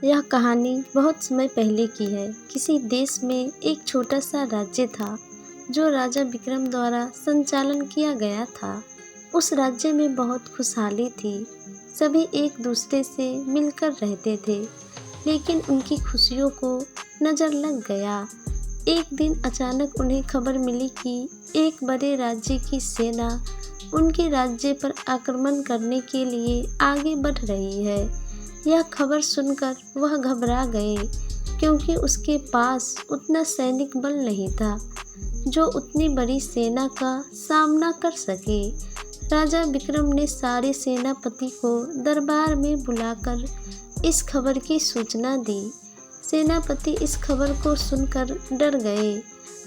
यह कहानी बहुत समय पहले की है। किसी देश में एक छोटा सा राज्य था जो राजा विक्रम द्वारा संचालन किया गया था। उस राज्य में बहुत खुशहाली थी। सभी एक दूसरे से मिलकर रहते थे, लेकिन उनकी खुशियों को नज़र लग गया। एक दिन अचानक उन्हें खबर मिली कि एक बड़े राज्य की सेना उनके राज्य पर आक्रमण करने के लिए आगे बढ़ रही है। यह खबर सुनकर वह घबरा गए, क्योंकि उसके पास उतना सैनिक बल नहीं था जो उतनी बड़ी सेना का सामना कर सके। राजा विक्रम ने सारे सेनापति को दरबार में बुलाकर इस खबर की सूचना दी। सेनापति इस खबर को सुनकर डर गए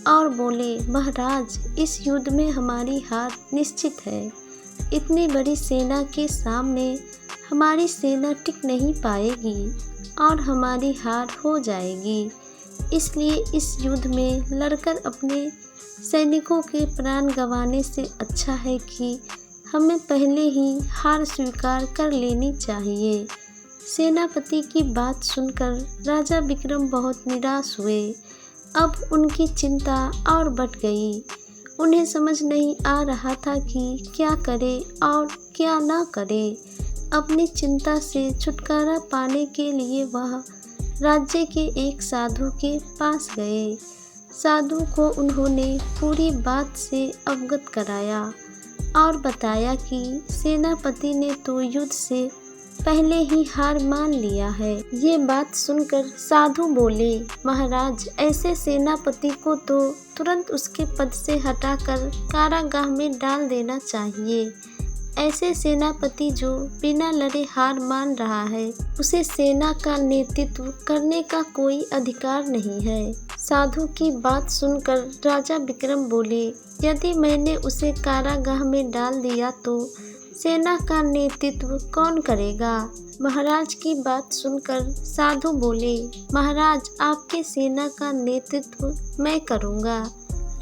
और बोले, महाराज, इस युद्ध में हमारी हार निश्चित है। इतनी बड़ी सेना के सामने हमारी सेना टिक नहीं पाएगी और हमारी हार हो जाएगी। इसलिए इस युद्ध में लड़कर अपने सैनिकों के प्राण गंवाने से अच्छा है कि हमें पहले ही हार स्वीकार कर लेनी चाहिए। सेनापति की बात सुनकर राजा विक्रम बहुत निराश हुए। अब उनकी चिंता और बढ़ गई। उन्हें समझ नहीं आ रहा था कि क्या करे और क्या ना करे। अपनी चिंता से छुटकारा पाने के लिए वह राज्य के एक साधु के पास गए। साधु को उन्होंने पूरी बात से अवगत कराया और बताया कि सेनापति ने तो युद्ध से पहले ही हार मान लिया है। ये बात सुनकर साधु बोले, महाराज, ऐसे सेनापति को तो तुरंत उसके पद से हटाकर कारागाह में डाल देना चाहिए। ऐसे सेनापति जो बिना लड़े हार मान रहा है, उसे सेना का नेतृत्व करने का कोई अधिकार नहीं है। साधु की बात सुनकर राजा विक्रम बोले, यदि मैंने उसे कारागाह में डाल दिया तो सेना का नेतृत्व कौन करेगा? महाराज की बात सुनकर साधु बोले, महाराज, आपके सेना का नेतृत्व मैं करूँगा।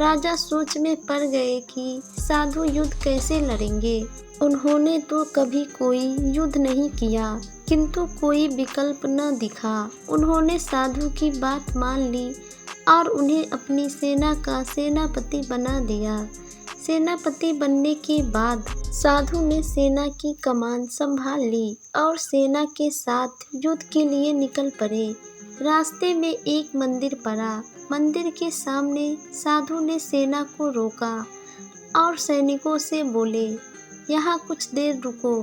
राजा सोच में पड़ गए कि साधु युद्ध कैसे लड़ेंगे। उन्होंने तो कभी कोई युद्ध नहीं किया, किंतु कोई विकल्प न दिखा। उन्होंने साधु की बात मान ली और उन्हें अपनी सेना का सेनापति बना दिया। सेनापति बनने के बाद साधु ने सेना की कमान संभाल ली और सेना के साथ युद्ध के लिए निकल पड़े। रास्ते में एक मंदिर पड़ा। मंदिर के सामने साधु ने सेना को रोका और सैनिकों से बोले, यहाँ कुछ देर रुको,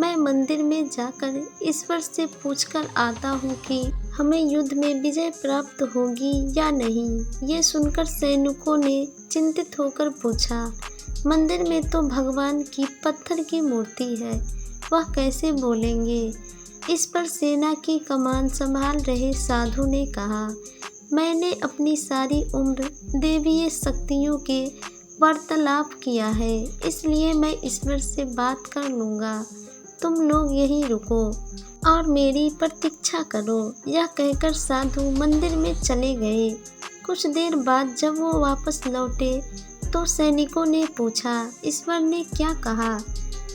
मैं मंदिर में जाकर ईश्वर से पूछकर आता हूँ कि हमें युद्ध में विजय प्राप्त होगी या नहीं। ये सुनकर सैनिकों ने चिंतित होकर पूछा, मंदिर में तो भगवान की पत्थर की मूर्ति है, वह कैसे बोलेंगे? इस पर सेना की कमान संभाल रहे साधु ने कहा, मैंने अपनी सारी उम्र देवीय शक्तियों के वार्तालाप किया है, इसलिए मैं ईश्वर से बात कर लूँगा। तुम लोग यहीं रुको और मेरी प्रतीक्षा करो। यह कहकर साधु मंदिर में चले गए। कुछ देर बाद जब वो वापस लौटे तो सैनिकों ने पूछा, ईश्वर ने क्या कहा?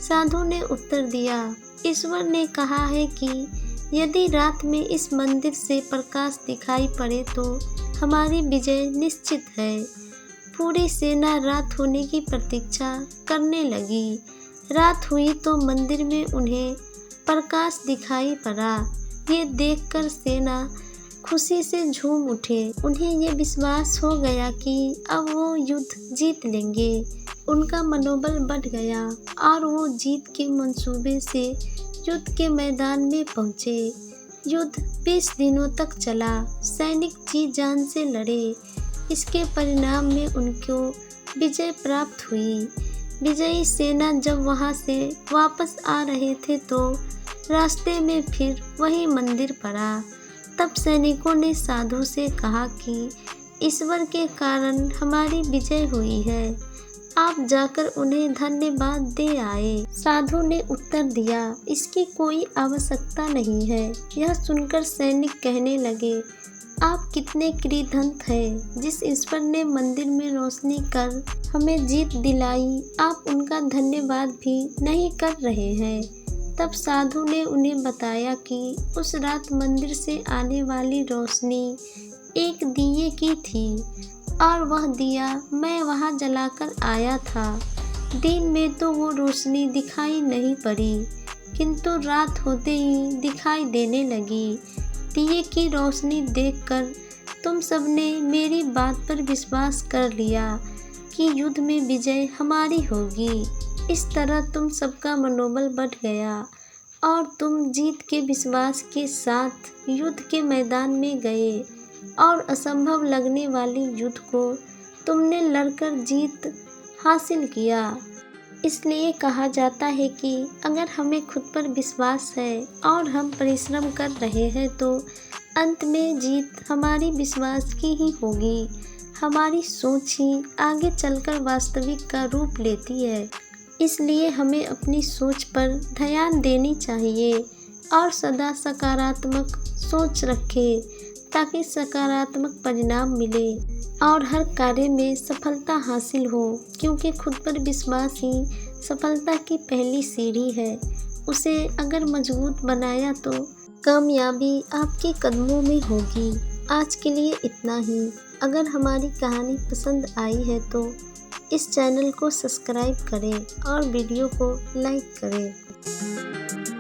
साधु ने उत्तर दिया, ईश्वर ने कहा है कि यदि रात में इस मंदिर से प्रकाश दिखाई पड़े तो हमारी विजय निश्चित है। पूरी सेना रात होने की प्रतीक्षा करने लगी। रात हुई तो मंदिर में उन्हें प्रकाश दिखाई पड़ा। ये देखकर सेना खुशी से झूम उठे। उन्हें ये विश्वास हो गया कि अब वो युद्ध जीत लेंगे। उनका मनोबल बढ़ गया और वो जीत के मंसूबे से युद्ध के मैदान में पहुँचे। युद्ध 20 दिनों तक चला। सैनिक जी जान से लड़े। इसके परिणाम में उनको विजय प्राप्त हुई। विजयी सेना जब वहां से वापस आ रहे थे तो रास्ते में फिर वही मंदिर पड़ा। तब सैनिकों ने साधु से कहा कि ईश्वर के कारण हमारी विजय हुई है, आप जाकर उन्हें धन्यवाद दे आए। साधु ने उत्तर दिया, इसकी कोई आवश्यकता नहीं है। यह सुनकर सैनिक कहने लगे, आप कितने कृतज्ञ हैं। जिस ईश्वर ने मंदिर में रोशनी कर हमें जीत दिलाई, आप उनका धन्यवाद भी नहीं कर रहे हैं। तब साधु ने उन्हें बताया कि उस रात मंदिर से आने वाली रोशनी एक दिए की थी और वह दिया मैं वहां जलाकर आया था। दिन में तो वो रोशनी दिखाई नहीं पड़ी, किंतु रात होते ही दिखाई देने लगी। दिए की रोशनी देखकर तुम सबने मेरी बात पर विश्वास कर लिया कि युद्ध में विजय हमारी होगी। इस तरह तुम सबका मनोबल बढ़ गया और तुम जीत के विश्वास के साथ युद्ध के मैदान में गए और असंभव लगने वाली युद्ध को तुमने लड़कर जीत हासिल किया। इसलिए कहा जाता है कि अगर हमें खुद पर विश्वास है और हम परिश्रम कर रहे हैं तो अंत में जीत हमारी विश्वास की ही होगी। हमारी सोच ही आगे चलकर वास्तविक का रूप लेती है। इसलिए हमें अपनी सोच पर ध्यान देनी चाहिए और सदा सकारात्मक सोच रखें ताकि सकारात्मक परिणाम मिले और हर कार्य में सफलता हासिल हो, क्योंकि खुद पर विश्वास ही सफलता की पहली सीढ़ी है। उसे अगर मजबूत बनाया तो कामयाबी आपके कदमों में होगी। आज के लिए इतना ही। अगर हमारी कहानी पसंद आई है तो इस चैनल को सब्सक्राइब करें और वीडियो को लाइक करें।